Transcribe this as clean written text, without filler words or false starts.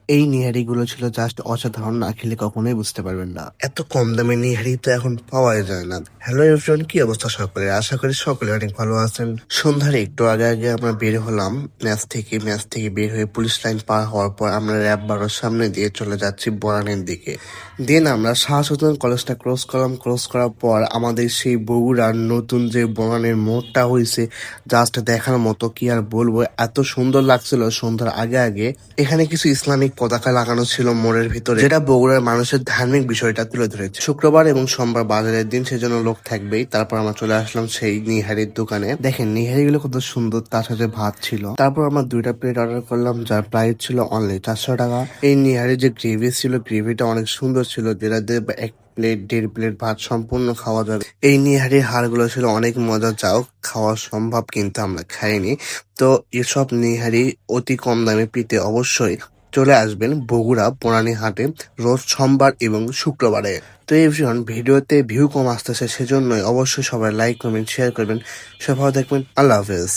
এই নিহারিগুলো ছিল জাস্ট অসাধারণ, না খেলে কখনোই বুঝতে পারবেন না। এত কম দামে নিহারি তো এখন পাওয়াই যায় না। হ্যালো এভরিওয়ান, কি অবস্থা সকলে? আশা করি সকলে অনেক ভালো আছেন। সন্ধ্যার একটু আগে আগে আমরা বের হলাম ম্যাচ থেকে বের হয়ে পুলিশ লাইন পার হওয়ার পর আমরা র্যাব বারোর সামনে দিয়ে চলে যাচ্ছি বনানীর দিকে। দেন আমরা শাহসুলতান কলেজটা ক্রস করলাম। ক্রস করার পর আমাদের সেই বগুড়ার নতুন যে বনানীর মোড়টা হয়েছে, জাস্ট দেখার মতো, কি আর বলবো, এত সুন্দর লাগছিল সন্ধ্যার আগে আগে। এখানে কিছু ইসলামিক পতাকা লাগানো ছিল মোড়ের ভিতরে, যেটা বগুড়ার মানুষের ধার্মিক বিষয়টা তুলে ধরেছে। শুক্রবার এবং সোমবার বাজারের দিন, সেজন্য লোক থাকবেই। তারপর আমরা চলে আসলাম সেই নিহারির দোকানে। দেখেন নিহারিগুলো কত সুন্দর, তার সাথে ভাত ছিল। তারপর আমরা 2টা প্লেট অর্ডার করলাম, যার প্রাইস ছিল অনলি 400 টাকা। এই নিহারির যে গ্রেভি ছিল, গ্রেভিটা অনেক সুন্দর ছিল, যেটা দিয়ে 1 প্লেট 1.5 প্লেট ভাত সম্পূর্ণ খাওয়া যাবে। এই নিহারির হাড়গুলো ছিল অনেক মজা, যাও খাওয়া সম্ভব, কিন্তু আমরা খাইনি। তো এসব নিহারি অতি কম দামে পেতে অবশ্যই চলে আসবেন বগুড়া বনানী হাটে, রোজ সোমবার এবং শুক্রবারে। তো এভরিওয়ান, ভিডিওতে ভিউ কম আসতেছে, সেজন্যই অবশ্যই সবাই লাইক কমেন্ট শেয়ার করবেন। সবাই ভালো থাকবেন। আল্লাহ হাফেজ।